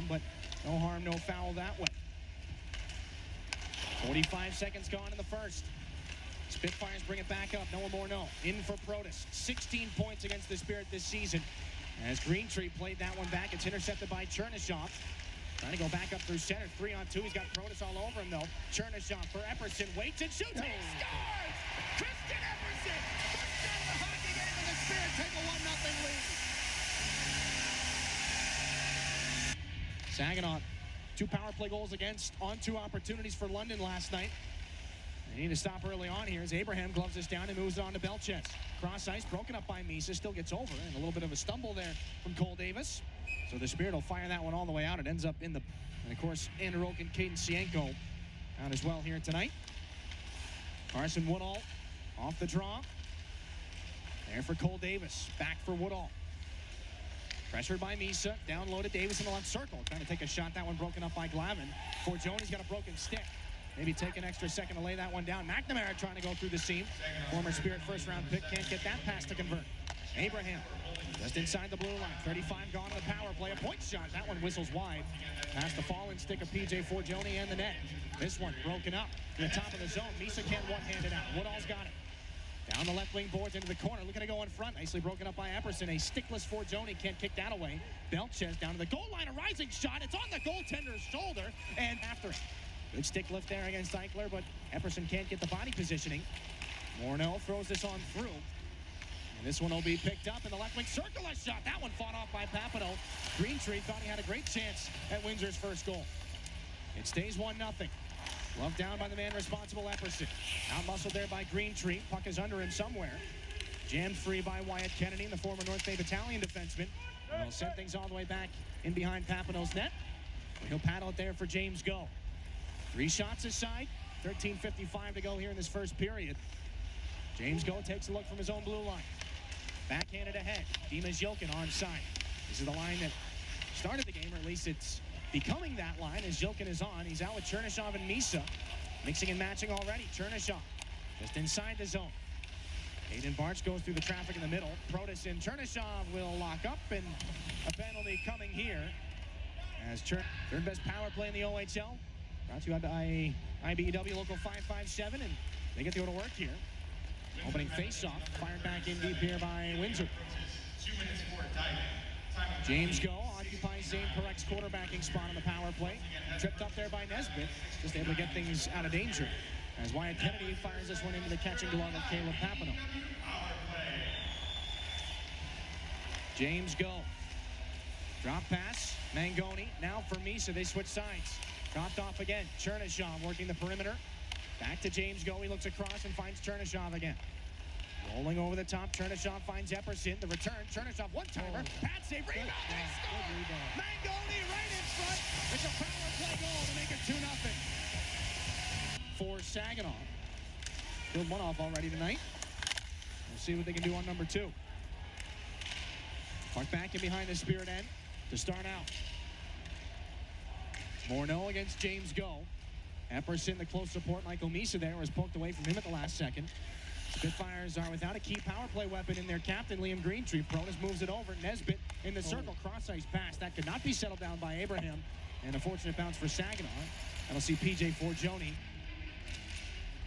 but no harm, no foul that way. 45 seconds gone in the first. Spitfires bring it back up. Noah Morneau in for Protas. 16 points against the Spirit this season. As Greentree played that one back, it's intercepted by Chernyshov. Trying to go back up through center. 3-on-2. He's got Protas all over him, though. Chernyshov for Epperson. Waits and shoots. And he scores! Christian Epperson! First down of the hockey game, and the Spirit take a 1-0 lead. Saginaw, 2 power play goals against on 2 opportunities for London last night. They need to stop early on here as Abraham gloves this down and moves it on to Belchez. Cross ice, broken up by Misa, still gets over, and a little bit of a stumble there from Cole Davis. So the Spirit will fire that one all the way out. It ends up in the, and of course, Andrew Oak and Caden Sienko out as well here tonight. Carson Woodall off the draw. There for Cole Davis, back for Woodall. Pressured by Misa, down low to Davis in the left circle. Trying to take a shot, that one broken up by Glavin. Forgioni's got a broken stick. Maybe take an extra second to lay that one down. McNamara trying to go through the seam. Former Spirit first-round pick can't get that pass to convert. Abraham just inside the blue line. 35 gone on the power play. A point shot. That one whistles wide. Past the falling stick of P.J. Forgioni and the net. This one broken up to the top of the zone. Misa can't one-hand it out. Woodall's got it. Down the left wing boards into the corner. Looking to go in front. Nicely broken up by Epperson. A stickless Forgioni can't kick that away. Belchez down to the goal line. A rising shot. It's on the goaltender's shoulder. And after it. Good stick lift there against Eichler, but Epperson can't get the body positioning. Morneau throws this on through. And this one will be picked up in the left wing circle. A shot. That one fought off by Papineau. Greentree thought he had a great chance at Windsor's first goal. It stays 1-0. Glove down by the man responsible, Epperson. Out-muscled there by Greentree. Puck is under him somewhere. Jammed free by Wyatt Kennedy, the former North Bay Battalion defenseman. And he'll send things all the way back in behind Papineau's net. He'll paddle it there for James Go. 3 shots aside, 13:55 to go here in this first period. James Go takes a look from his own blue line. Backhanded ahead. Dimas Jokin onside. This is the line that started the game, or at least it's becoming that line as Jokin is on. He's out with Chernyshov and Misa. Mixing and matching already. Chernyshov just inside the zone. Aiden Bartz goes through the traffic in the middle. Protas and Chernyshov will lock up, and a penalty coming here as third best power play in the OHL. Brought to you by IBEW Local 557, and they get to go to work here. Opening face-off, fired back in deep here by Windsor. 2 minutes for time. James Go occupies Zane Parek's quarterbacking spot on the power play. Tripped up there by Nesbitt, just able to get things out of danger. As Wyatt Kennedy fires this one into the catching glove of Caleb Papineau. James Go. Drop pass, Mangoni, now for Misa, they switch sides. Dropped off again. Chernyshov working the perimeter. Back to James Go. He looks across and finds Chernyshov again. Rolling over the top. Chernyshov finds Epperson. The return. Chernyshov one-timer. Pad save. Rebound. They score. Mangoni right in front. It's a power play goal to make it 2-0. For Saginaw. Killed one off already tonight. We'll see what they can do on number 2. Puck back in behind the Spirit end to start out. Morneau against James Go. Epperson, the close support. Michael Misa there was poked away from him at the last second. Spitfires are without a key power play weapon in their captain, Liam Greentree. Protas moves it over. Nesbitt in the circle. Cross-ice pass. That could not be settled down by Abraham. And a fortunate bounce for Saginaw. That'll see P.J. Forgioni.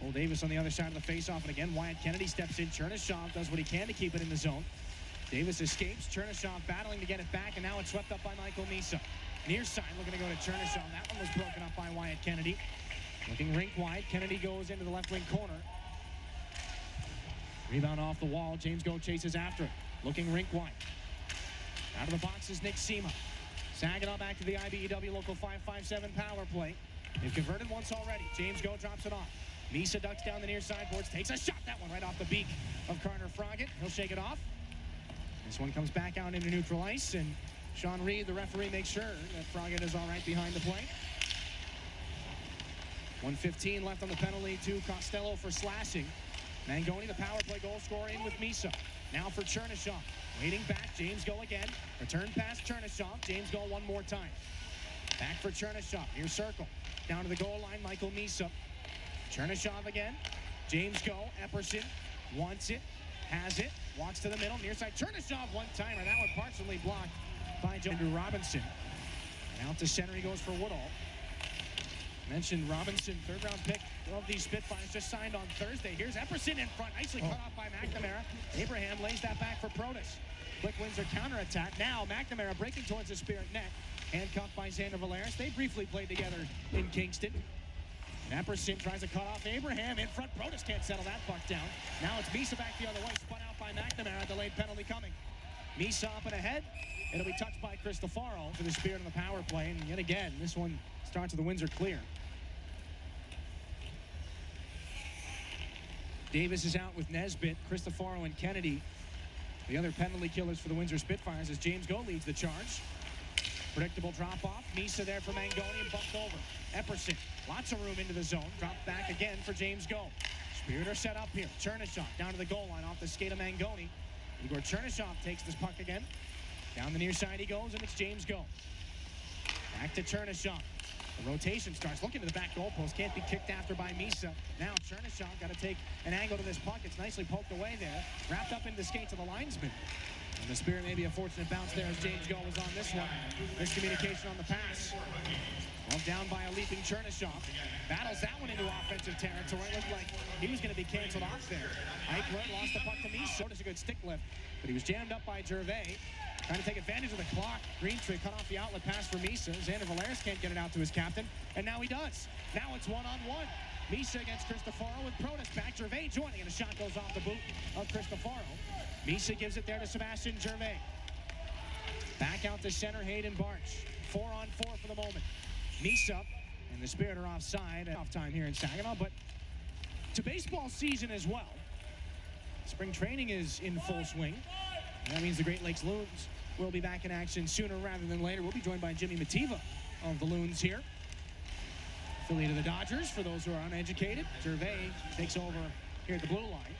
Cole Davis on the other side of the face-off. And again, Wyatt Kennedy steps in. Chernyshov does what he can to keep it in the zone. Davis escapes. Chernyshov battling to get it back. And now it's swept up by Michael Misa. Near side looking to go to Chernyshov. That one was broken up by Wyatt Kennedy. Looking rink wide. Kennedy goes into the left wing corner. Rebound off the wall. James Go chases after it. Looking rink wide. Out of the box is Nick Sema. Saginaw back to the IBEW Local 557 power play. They've converted once already. James Go drops it off. Misa ducks down the near side boards. Takes a shot. That one right off the beak of Carter Froggett. He'll shake it off. This one comes back out into neutral ice, and Sean Reed, the referee, makes sure that Froggett is all right behind the play. 1:15 left on the penalty to Costello for slashing. Mangoni, the power play goal scorer, in with Misa. Now for Chernyshov. Waiting back, James Go again. Return pass, Chernyshov. James Go one more time. Back for Chernyshov, near circle. Down to the goal line, Michael Misa. Chernyshov again. James Go, Epperson wants it, has it, walks to the middle, near side. Chernyshov one-timer. That one partially blocked by Andrew Robinson. Out to center, he goes for Woodall. Mentioned Robinson, third-round pick of these Spitfires, just signed on Thursday. Here's Epperson in front, nicely cut off by McNamara. Abraham lays that back for Protas. Quick Windsor counterattack. Now McNamara breaking towards the Spirit net. Handcuffed by Xander Valeris. They briefly played together in Kingston. And Epperson tries to cut off Abraham in front. Protas can't settle that puck down. Now it's Misa back the other way, spun out by McNamara. Delayed penalty coming. Misa up and ahead. It'll be touched by Cristofaro for the Spirit on the power play. And yet again, this one starts with the Windsor clear. Davis is out with Nesbitt, Cristofaro, and Kennedy. The other penalty killers for the Windsor Spitfires as James Go leads the charge. Predictable drop-off. Misa there for Mangoni and bumped over. Epperson, lots of room into the zone. Dropped back again for James Go. Spirit are set up here. Chernyshov down to the goal line off the skate of Mangoni. Igor Chernyshov takes this puck again. Down the near side he goes, and it's James Go. Back to Chernyshov. The rotation starts looking to the back goalpost. Can't be kicked after by Misa. Now Chernyshov got to take an angle to this puck. It's nicely poked away there. Wrapped up into the skates of the linesman. And the Spirit maybe a fortunate bounce there as James Go was on this one. Miscommunication on the pass. Well, down by a leaping Chernyshov. Battles that one into offensive territory. Looked like he was going to be canceled off there. Eichler lost the puck to Misa. It's a good stick lift, but he was jammed up by Gervais. Trying to take advantage of the clock. Greentree cut off the outlet pass for Misa. Xander Valeris can't get it out to his captain, and now he does. Now it's one-on-one. Misa against Cristofaro with Protas back. Gervais joining, and a shot goes off the boot of Cristofaro. Misa gives it there to Sebastian Gervais. Back out to center, Hayden Barch. 4-on-4 for the moment. Misa and the Spirit are offside. Off time here in Saginaw, but to baseball season as well. Spring training is in full swing. And that means the Great Lakes Loons will be back in action sooner rather than later. We'll be joined by Jimmy Mativa of the Loons here. Affiliate of the Dodgers, for those who are uneducated. Gervais takes over here at the blue line.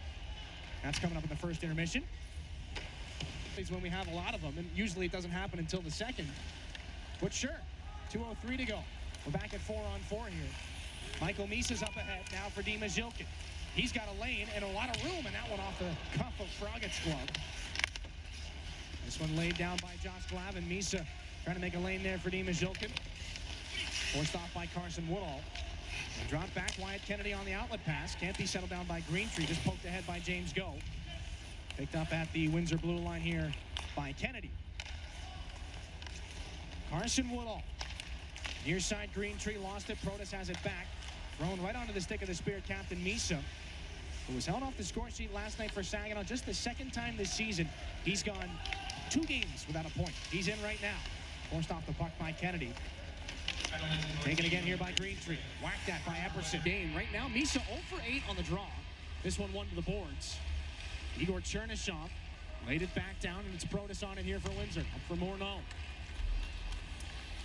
That's coming up in the first intermission. Is when we have a lot of them, and usually it doesn't happen until the second. But sure, 2:03 to go. We're back at 4-on-4 here. Michael Misa's up ahead now for Dima Zilkin. He's got a lane and a lot of room, and that one off the cuff of Froggett's glove. This one laid down by Josh Glavin. Misa trying to make a lane there for Dima Zilkin. Forced off by Carson Woodall. And dropped back. Wyatt Kennedy on the outlet pass. Can't be settled down by Greentree. Just poked ahead by James Go. Picked up at the Windsor blue line here by Kennedy. Carson Woodall. Near side Greentree lost it. Protas has it back. Thrown right onto the stick of the Spirit captain Misa, who was held off the score sheet last night for Saginaw. Just the second time this season he's gone 2 games without a point. He's in right now. Forced off the puck by Kennedy. Taken again here by Greentree. Whacked at by Epperson. Game right now. Misa 0 for 8 on the draw. This one to the boards. Igor Chernyshov laid it back down, and it's Protas on it here for Windsor. Up for Morneau.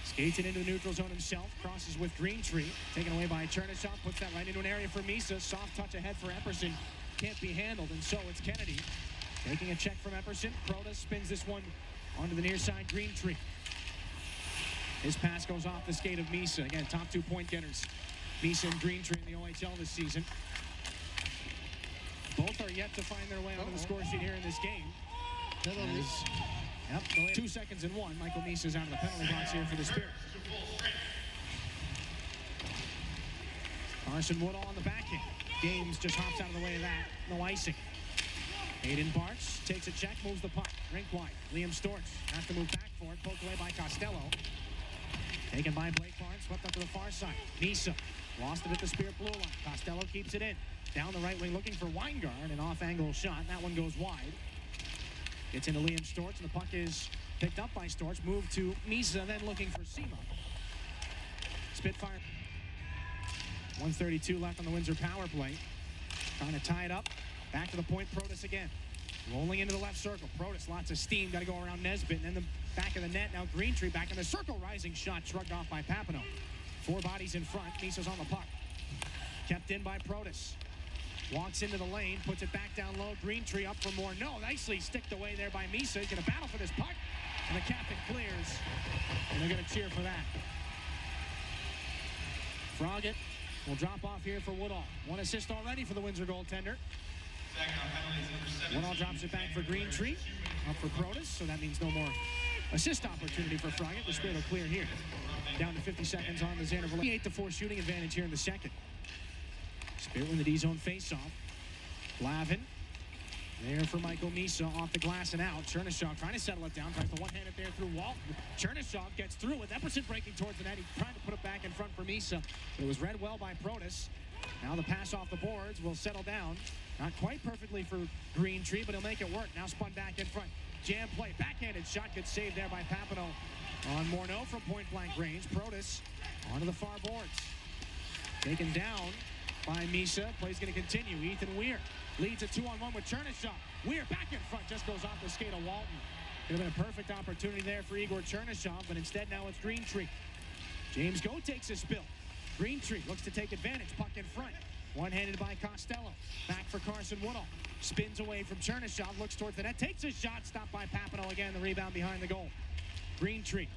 Skates it into the neutral zone himself. Crosses with Greentree. Taken away by Chernyshov. Puts that right into an area for Misa. Soft touch ahead for Epperson. Can't be handled, and so it's Kennedy. Taking a check from Epperson. Protas spins this one onto the near side Greentree. His pass goes off the skate of Misa. Again, top 2 point getters. Misa and Greentree in the OHL this season. Both are yet to find their way onto the score sheet here in this game. Yep, 2 seconds and 1. Michael Misa's out of the penalty box here for the Spirit. Carson Woodall on the backhand. Games just hops out of the way of that. No icing. Hayden Barch takes a check, moves the puck. Rink wide. Liam Storch has to move back for it. Poked away by Costello. Taken by Blake Barnes, swept up to the far side. Misa lost it at the Spirit blue line. Costello keeps it in. Down the right wing looking for Weingart. An off-angle shot. That one goes wide. Gets into Liam Storch, and the puck is picked up by Storch. Moved to Misa, then looking for Sema. Spitfire. 1:32 left on the Windsor power play. Trying to tie it up. Back to the point, Protas again. Rolling into the left circle. Protas, lots of steam. Got to go around Nesbitt. And then the back of the net. Now Greentree back in the circle. Rising shot shrugged off by Papineau. 4 bodies in front. Misa's on the puck. Kept in by Protas. Walks into the lane. Puts it back down low. Greentree up for more. No, nicely sticked away there by Misa. He's going to battle for this puck. And the captain clears. And they're going to cheer for that. Froggett will drop off here for Woodall. 1 assist already for the Windsor goaltender. Woodall drops it back for Greentree. Up for Protas, so that means no more assist opportunity for Frogget. The Spirit will clear here. Down to 50 seconds on the Xander Valera. 8-4 shooting advantage here in the second. Spirit win the D-zone face-off. Lavin. There for Michael Misa off the glass and out. Chernishaw trying to settle it down. Tries to one-hand it there through Walton. Chernishaw gets through with Epperson breaking towards the net. He tried to put it back in front for Misa. But it was read well by Protas. Now the pass off the boards will settle down. Not quite perfectly for Greentree, but he'll make it work. Now spun back in front. Jam play. Backhanded shot gets saved there by Papineau on Morneau from point-blank range. Protas onto the far boards. Taken down by Misa. Play's going to continue. Ethan Weir leads a 2-on-1 with Chernishaw. Weir back in front, just goes off the skate of Walton. Could have been a perfect opportunity there for Igor Chernishaw, but instead now it's Greentree. James Go takes a spill. Greentree looks to take advantage. Puck in front. One-handed by Costello. Back for Carson Woodall. Spins away from Chernishaw. Looks towards the net. Takes a shot. Stopped by Papineau again. The rebound behind the goal. Greentree.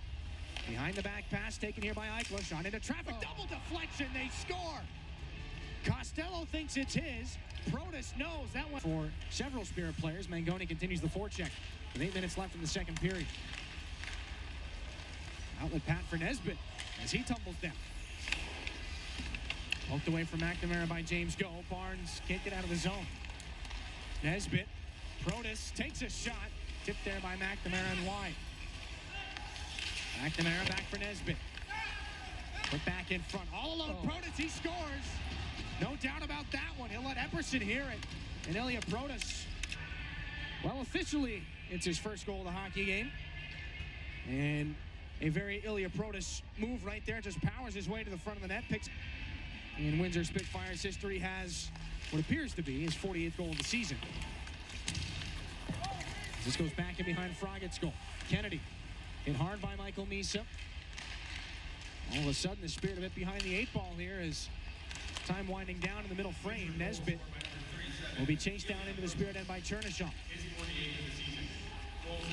Behind the back pass. Taken here by Eichler. Shot into traffic. Double deflection. They score. Costello thinks it's his. Protas knows that one. For several Spirit players, Mangoni continues the forecheck with 8 minutes left in the second period. Outlet pat for Nesbitt as he tumbles down. Poked away from McNamara by James Go. Barnes can't get out of the zone. Nesbitt. Protas takes a shot. Tipped there by McNamara and wide. McNamara back for Nesbitt. Put back in front. All alone. Protas, he scores. No doubt about that one. He'll let Epperson hear it. And Ilya Protas, well, officially, it's his first goal of the hockey game. And a very Ilya Protas move right there. Just powers his way to the front of the net. Picks in Windsor Spitfires history, has what appears to be his 48th goal of the season. This goes back in behind Froggett's goal. Kennedy hit hard by Michael Misa. All of a sudden, the Spirit a bit behind the 8 ball here as time winding down in the middle frame. Nesbitt will be chased down into the Spirit end by Chernishaw.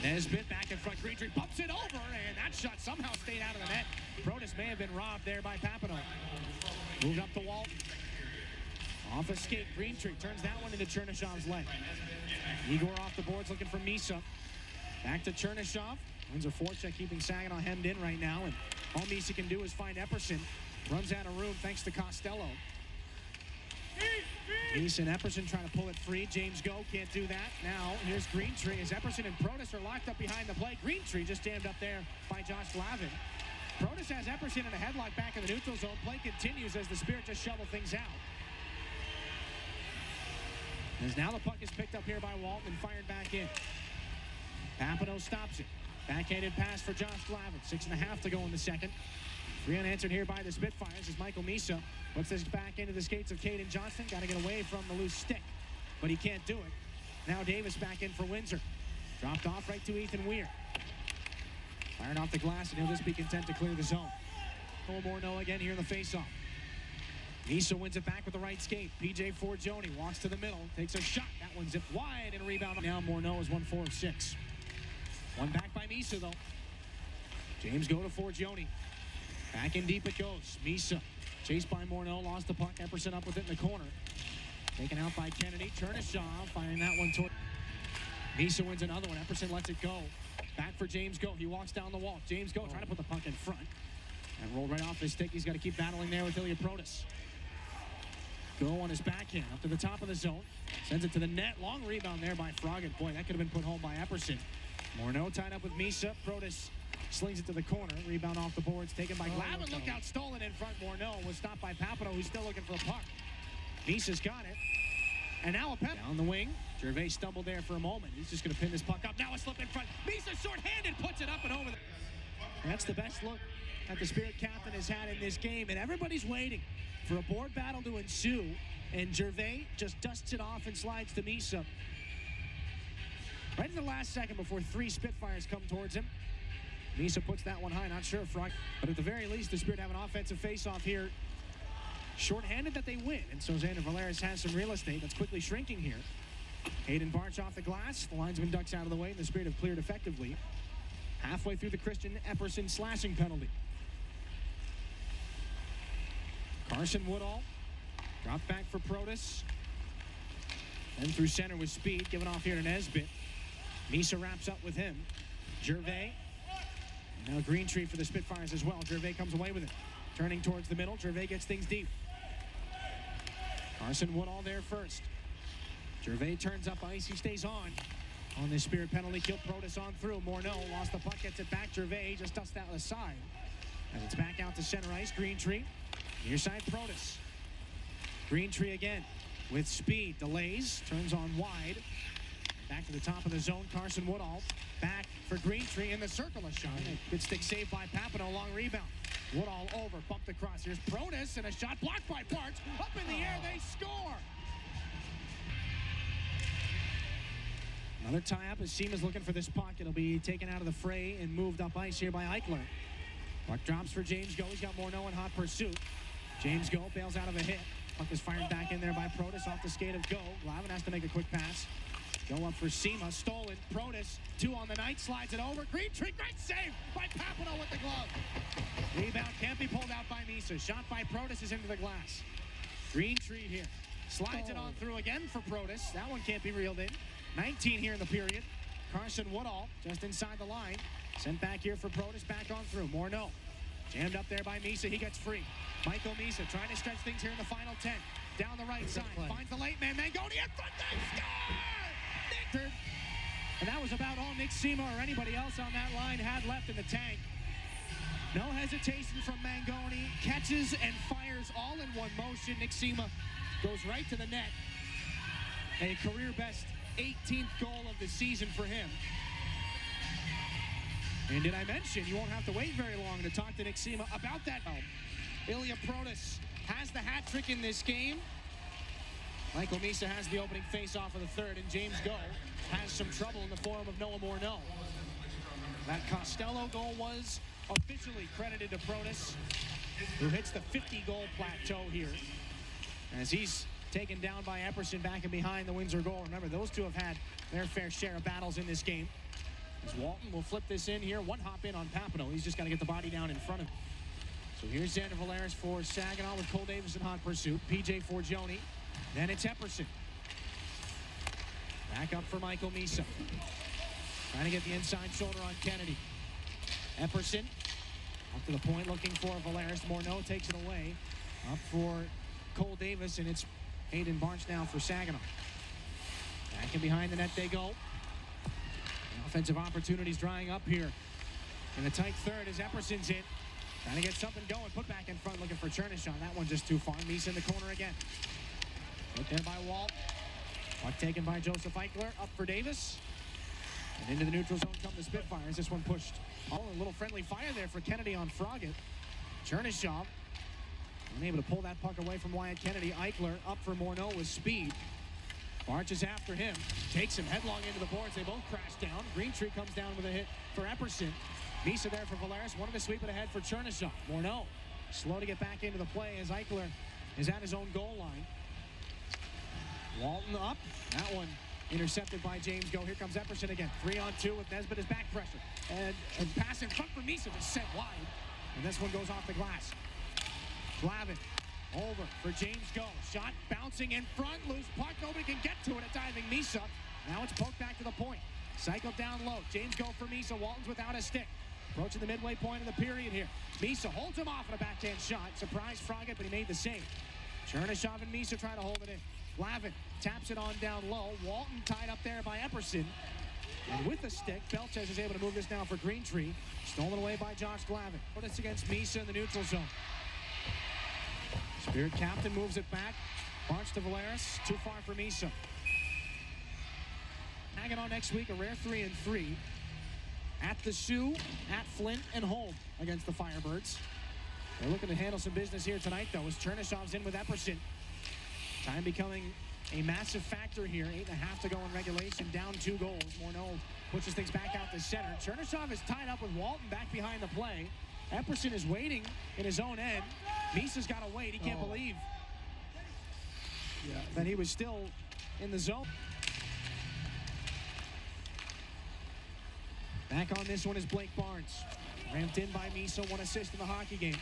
Nesbitt back in front. Greentree bumps it over, and that shot somehow stayed out of the net. Protas may have been robbed there by Papineau. Moved up to Walton. Off a skate. Greentree turns that one into Chernishaw's leg. Igor off the boards looking for Misa. Back to Chernishaw. Wins a forecheck, keeping Saginaw hemmed in right now, and all Misa can do is find Epperson. Runs out of room thanks to Costello. Misa and Epperson trying to pull it free. James Go can't do that. Now here's Greentree as Epperson and Protas are locked up behind the play. Greentree just jammed up there by Josh Lavin. Protas has Epperson in a headlock back in the neutral zone. Play continues as the Spirit just shovel things out. As now the puck is picked up here by Walton and fired back in. Papineau stops it. Backhanded pass for Josh Lavin. 6.5 to go in the second. 3 unanswered here by the Spitfires as Michael Misa puts this back into the skates of Caden Johnston. Got to get away from the loose stick, but he can't do it. Now Davis back in for Windsor. Dropped off right to Ethan Weir. Fired off the glass, and he'll just be content to clear the zone. Morneau again here in the faceoff. Misa wins it back with the right skate. PJ Forgione walks to the middle, takes a shot. That one zipped wide and a rebound. Now Morneau is 1-4 of 6. One back by Misa, though. James Go to Forgione. Back in deep it goes. Misa chased by Morneau, lost the puck. Epperson up with it in the corner. Taken out by Kennedy. Chernishaw finding that one toward. Misa wins another one. Epperson lets it go. Back for James Go. He walks down the wall. James Go trying to put the puck in front. And rolled right off his stick. He's got to keep battling there with Ilya Protas. Go on his backhand up to the top of the zone. Sends it to the net. Long rebound there by Frogget. Boy, that could have been put home by Epperson. Morneau tied up with Misa. Protas slings it to the corner. Rebound off the boards taken by Glavin. Look out, stolen in front. Morneau was stopped by Papineau, who's still looking for the puck. Misa's got it. And now a pep down the wing. Gervais stumbled there for a moment. He's just going to pin this puck up. Now a slip in front. Misa short-handed puts it up and over. That's the best look that the Spirit captain has had in this game. And everybody's waiting for a board battle to ensue. And Gervais just dusts it off and slides to Misa. Right in the last second before 3 Spitfires come towards him. Misa puts that one high. Not sure if Frog, but at the very least, the Spirit have an offensive face-off here. Short-handed that they win. And so Xander Valeris has some real estate that's quickly shrinking here. Hayden Barch off the glass. The linesman ducks out of the way, and the Spirit have cleared effectively. Halfway through the Christian Epperson slashing penalty. Carson Woodall. Dropped back for Protas. Then through center with speed. Given off here to Nesbitt. Misa wraps up with him. Gervais Now Greentree for the Spitfires as well. Gervais comes away with it. Turning towards the middle. Gervais gets things deep. Carson Woodall there first. Gervais turns up ice. He stays on this Spirit penalty. Kill Protas on through. Morneau lost the puck. Gets it back. Gervais just dusts that aside. And it's back out to center ice. Greentree. Near side Protas. Greentree again with speed. Delays. Turns on wide. Back to the top of the zone. Carson Woodall back for Greentree in the circle. A shot. Good stick save by Papineau. Long rebound. Woodall over. Bumped across. Here's Protas and a shot blocked by Barnes. Up in the air. They score. Another tie-up as Seema's looking for this puck. It'll be taken out of the fray and moved up ice here by Eichler. Puck drops for James Go. He's got Morneau in hot pursuit. James Go bails out of a hit. Puck is fired back in there by Protas off the skate of Go. Glavin has to make a quick pass. Go up for Seema. Stolen. Protas. 2 on the night. Slides it over. Greentree. Great save by Papineau with the glove. Rebound can't be pulled out by Misa. Shot by Protas is into the glass. Greentree here. Slides it on through again for Protas. That one can't be reeled in. 19 here in the period. Carson Woodall just inside the line. Sent back here for Protas. Back on through. Morneau. Jammed up there by Misa. He gets free. Michael Misa trying to stretch things here in the final 10. Down the right side. Finds the late man. Mangoni in front. They score! Nick. And that was about all Nick Seema or anybody else on that line had left in the tank. No hesitation from Mangoni. Catches and fires all in one motion. Nick Seema goes right to the net. A career best 18th goal of the season for him. And did I mention, you won't have to wait very long to talk to Nick Seema about that. Ilya Protas has the hat trick in this game. Michael Misa has the opening face-off of the third, and James Go has some trouble in the form of Noah Morneau. That Costello goal was officially credited to Protas, who hits the 50-goal plateau here, as he's taken down by Epperson back and behind the Windsor goal. Remember, those two have had their fair share of battles in this game. As Walton will flip this in here. One hop in on Papineau. He's just got to get the body down in front of him. So here's Xander Valeris for Saginaw with Cole Davis in hot pursuit. PJ Forgione. Then it's Epperson. Back up for Michael Misa. Trying to get the inside shoulder on Kennedy. Epperson up to the point looking for Valeris. Morneau takes it away. Up for Cole Davis, and it's Hayden Barnes now for Saginaw. Back and behind the net they go. Offensive opportunities drying up here. In the tight third as Epperson's in. Trying to get something going. Put back in front looking for Chernyshov. That one just too far. Misa in the corner again. Put there by Walt. Puck taken by Joseph Eichler. Up for Davis. And into the neutral zone come the Spitfires. This one pushed. Oh, a little friendly fire there for Kennedy on Froggatt. Chernyshov unable to pull that puck away from Wyatt Kennedy. Eichler up for Morneau with speed. Marches after him, takes him headlong into the boards. They both crash down. Greentree comes down with a hit for Epperson. Misa there for Valeris. Wanted to sweep it ahead for Chernyshov. Morneau slow to get back into the play as Eichler is at his own goal line. Walton up. That one intercepted by James Go. Here comes Epperson again. 3-on-2 with Nesbitt as back pressure. And a pass in front for Misa just sent wide. And this one goes off the glass. Glavin over for James Go. Shot bouncing in front. Loose puck. Nobody can get to it. A diving Misa. Now it's poked back to the point. Cycled down low. James Go for Misa. Walton's without a stick. Approaching the midway point of the period here. Misa holds him off on a backhand shot. Surprised Froggatt, but he made the save. Chernyshov and Misa trying to hold it in. Glavin taps it on down low. Walton tied up there by Epperson. And with the stick, Belchez is able to move this down for Greentree. Stolen away by Josh Glavin. Put this against Misa in the neutral zone. Spirit captain moves it back. Barnes to Valeris. Too far for Misa. Saginaw next week, a rare 3-3. At the Sioux, at Flint, and home against the Firebirds. They're looking to handle some business here tonight, though, as Chernyshov's in with Epperson. Time becoming a massive factor here. 8.5 to go in regulation. Down 2 goals. Morneau pushes things back out to center. Chernyshov is tied up with Walton back behind the play. Epperson is waiting in his own end. Misa's got to wait. He can't believe that he was still in the zone. Back on this one is Blake Barnes. Ramped in by Misa, 1 assist in the hockey game.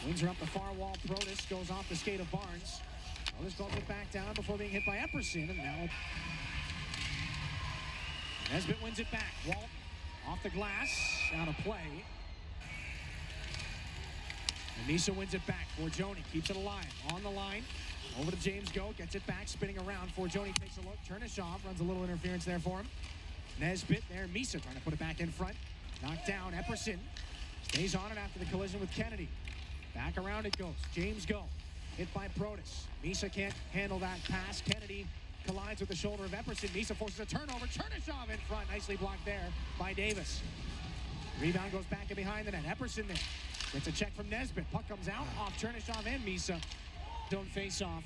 Windsor up the far wall. Protas goes off the skate of Barnes. Protas calls it back down before being hit by Epperson. And now Nesbitt wins it back. Walt Off the glass, out of play. And Misa wins it back. Forgione keeps it alive. On the line. Over to James Go. Gets it back. Spinning around. Forgione takes a look. Chernisov runs a little interference there for him. Nesbitt there. Misa trying to put it back in front. Knocked down. Epperson stays on it after the collision with Kennedy. Back around it goes. James Go. Hit by Protas. Misa can't handle that pass. Kennedy collides with the shoulder of Epperson. Misa forces a turnover. Chernisov in front. Nicely blocked there by Davis. Rebound goes back and behind the net. Epperson there. Gets a check from Nesbitt. Puck comes out off Chernisov and Misa. Don't face off.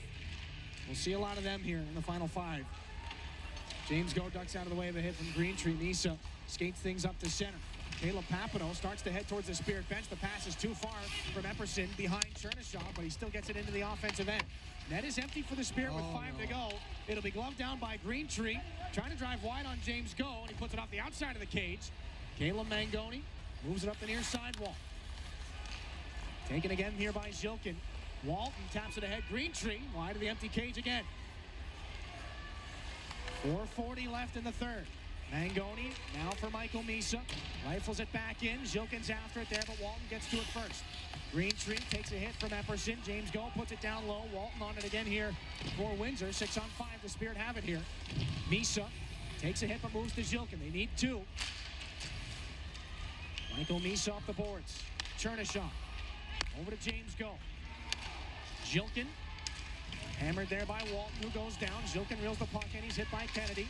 We'll see a lot of them here in the final five. James Go ducks out of the way of a hit from Greentree. Misa skates things up to center. Caleb Papineau starts to head towards the Spirit bench. The pass is too far from Epperson behind Chernisov, but he still gets it into the offensive end. Net is empty for the Spirit with 5 to go. It'll be gloved down by Greentree. Trying to drive wide on James Go, and he puts it off the outside of the cage. Caleb Mangoni moves it up the near sidewall. Taken again here by Zhilkin. Walton taps it ahead. Greentree wide of the empty cage again. 4:40 left in the third. Mangoni now for Michael Misa. Rifles it back in. Zhilkin's after it there, but Walton gets to it first. Greentree takes a hit from Epperson. James Go puts it down low. Walton on it again here for Windsor. 6-on-5. The Spirit have it here. Misa takes a hit but moves to Zhilkin. They need 2. Michael Misa off the boards. Chernisov. Over to James Go. Zhilkin. Hammered there by Walton, who goes down. Zhilkin reels the puck in. He's hit by Kennedy.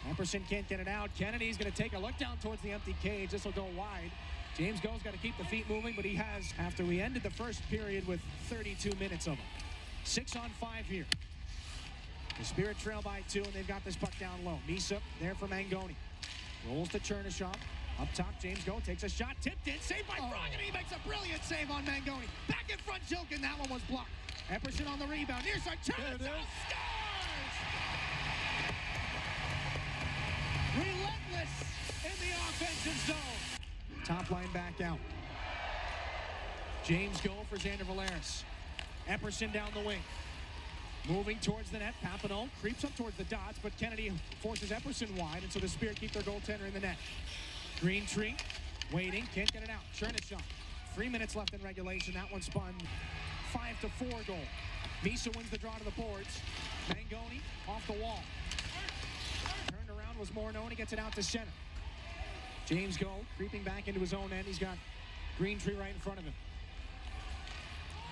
Epperson can't get it out. Kennedy's going to take a look down towards the empty cage. This will go wide. James Go's got to keep the feet moving, but he has after we ended the first period with 32 minutes of them. 6-on-5 here. The Spirit trail by 2, and they've got this puck down low. Misa there for Mangoni. Rolls to Chernisov. Up top, James Go takes a shot. Tipped in. Saved by Frog, and he makes a brilliant save on Mangoni. Back in front, Zhilkin. That one was blocked. Epperson on the rebound. Near side, Chernisov scores! Relentless in the offensive zone. Top line back out. James Go for Xander Valeris. Epperson down the wing. Moving towards the net. Papineau creeps up towards the dots, but Kennedy forces Epperson wide, and so the Spirit keep their goaltender in the net. Greentree waiting, can't get it out. Chernisov. 3 minutes left in regulation. That one spun 5-4 goal. Misa wins the draw to the boards. Mangoni off the wall. Turned around was Morinoni, gets it out to center. James Go creeping back into his own end. He's got Greentree right in front of him.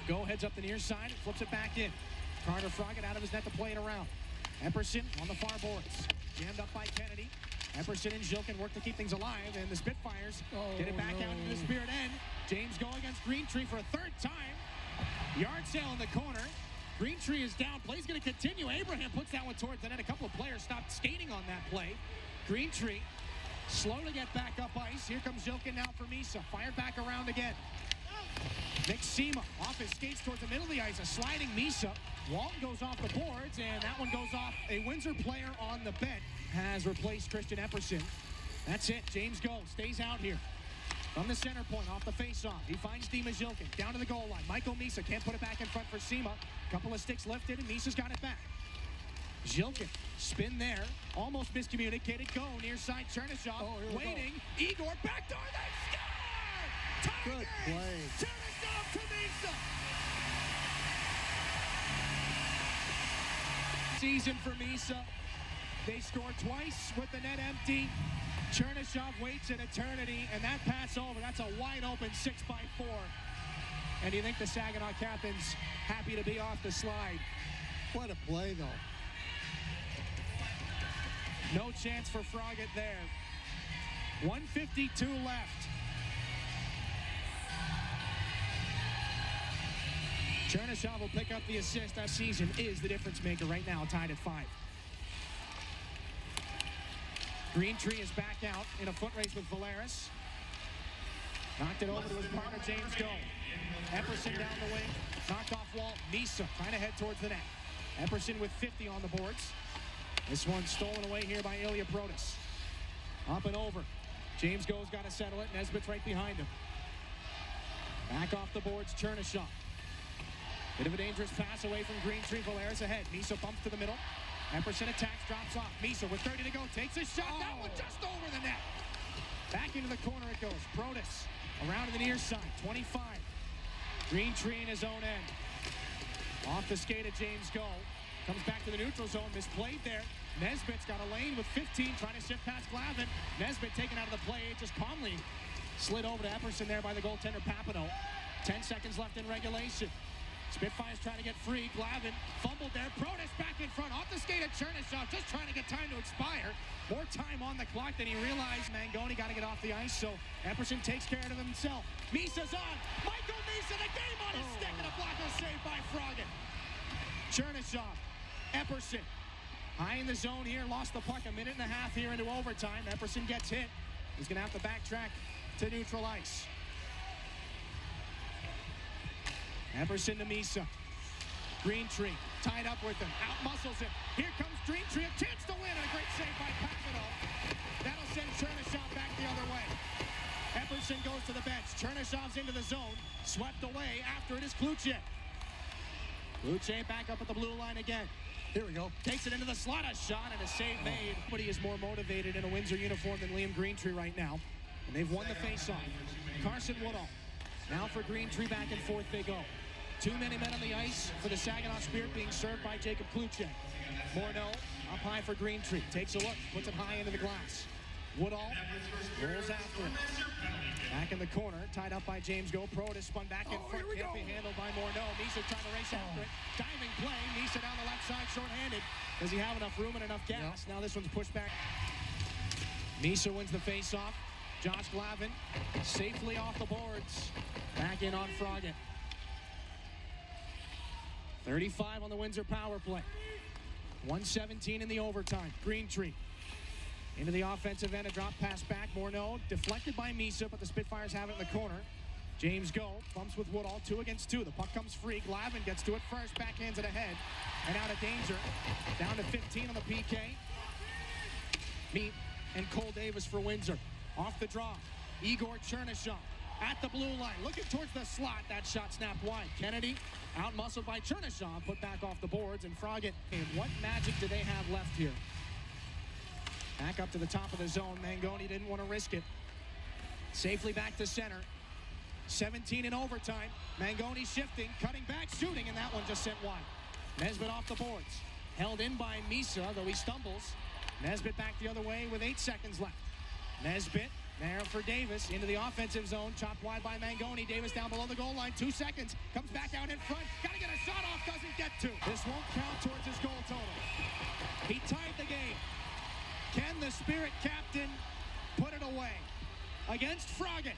Go heads up the near side, flips it back in. Carter Froggatt out of his net to play it around. Epperson on the far boards. Jammed up by Kennedy. Epperson and Zhilkin work to keep things alive, and the Spitfires get it back out into the Spirit end. James Go against Greentree for a 3rd time. Yard sale in the corner. Greentree is down. Play's going to continue. Abraham puts that one towards the net. A couple of players stopped skating on that play. Greentree slowly get back up ice. Here comes Zhilkin now for Misa. Fired back around again. Nick Sema off his skates towards the middle of the ice. A sliding Misa. Walton goes off the boards, and that one goes off. A Windsor player on the bench has replaced Christian Epperson. That's it. James Go stays out here. From the center point, off the face-off. He finds Dima Zhilkin down to the goal line. Michael Misa can't put it back in front for Sema. Couple of sticks lifted, and Misa's got it back. Zhilkin, spin there. Almost miscommunicated. Go near side. Chernisov waiting. Igor backdoor. They score! Tigers! Good play. Chernisov to Misa. Season for Misa. They score twice with the net empty. Chernisov waits an eternity, and that pass over, that's a wide open 6x4. And you think the Saginaw captain's happy to be off the slide. What a play, though. No chance for Froggatt there. 1:52 left. Chernisov will pick up the assist. That season is the difference maker right now, tied at 5. Greentree is back out in a foot race with Valeris. Knocked it over to his partner, James Go. Epperson down the wing. Knocked off Walt. Misa trying to head towards the net. Epperson with 50 on the boards. This one's stolen away here by Ilya Protas. Up and over. James Go's got to settle it. Nesbitt's right behind him. Back off the boards, Chernisov. Bit of a dangerous pass away from Greentree. Valeris ahead. Misa bumps to the middle. Epperson attacks, drops off. Misa with 30 to go, takes a shot. That one just over the net. Back into the corner it goes. Protas around to the near side. 25. Greentree in his own end. Off the skate of James Go. Comes back to the neutral zone. Misplayed there. Nesbitt's got a lane with 15. Trying to shift past Glavin. Nesbitt taken out of the play. Just calmly slid over to Epperson there by the goaltender Papineau. 10 seconds left in regulation. Spitfires trying to get free. Glavin fumbled there. Protas back in front. Off the skate of Chernyshov. Just trying to get time to expire. More time on the clock than he realized. Mangoni got to get off the ice, so Epperson takes care of himself. Misa's on. Michael Misa, the game on his stick, and a blocker save by Froggen. Chernyshov. Epperson. High in the zone here. Lost the puck a minute and a half here into overtime. Epperson gets hit. He's going to have to backtrack to neutral ice. Epperson to Misa. Greentree tied up with him. Out-muscles him. Here comes Greentree. A chance to win. And a great save by Papineau. That'll send Chernyshov back the other way. Epperson goes to the bench. Chernyshov's into the zone. Swept away. After it is Kluche. Kluche back up at the blue line again. Here we go. Takes it into the slot. A shot and a save made. Nobody is more motivated in a Windsor uniform than Liam Greentree right now. And they've won the face-off. Carson Woodall. Now for Greentree, back and forth they go. Too many men on the ice for the Saginaw Spirit, being served by Jacob Kluche. Morneau up high for Greentree. Takes a look, puts it high into the glass. Woodall rolls after it. Back in the corner, tied up by James Go. Protas spun back in front. Can't be handled by Morneau. Misa trying to race after it. Diving play. Misa down the left side, shorthanded. Does he have enough room and enough gas? Now this one's pushed back. Misa wins the face-off. Josh Glavin safely off the boards. Back in on Froggen. 35 on the Windsor power play. 1:17 in the overtime. Greentree into the offensive end. A drop pass back. Morneau deflected by Misa, but the Spitfires have it in the corner. James Go bumps with Woodall. 2 against 2. The puck comes free. Glavin gets to it first. Backhands it ahead. And out of danger. Down to 15 on the PK. Meat and Cole Davis for Windsor. Off the draw. Igor Chernyshov at the blue line. Looking towards the slot. That shot snapped wide. Kennedy out-muscled by Chernyshov. Put back off the boards. And Froggen. What magic do they have left here? Back up to the top of the zone. Mangoni didn't want to risk it. Safely back to center. 17 in overtime. Mangoni shifting, cutting back, shooting, and that one just sent wide. Nesbitt off the boards. Held in by Misa, though he stumbles. Nesbitt back the other way with 8 seconds left. Nesbitt there for Davis into the offensive zone. Chopped wide by Mangoni. Davis down below the goal line. 2 seconds. Comes back out in front. Got to get a shot off. Doesn't get to. This won't count towards his goal total. He tied the game. Can the Spirit captain put it away against Froggen?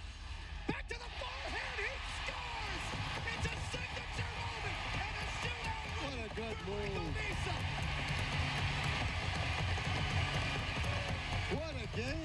Back to the forehand. He scores. It's a signature moment and a shootout. What a good Michael move. Misa. What a game.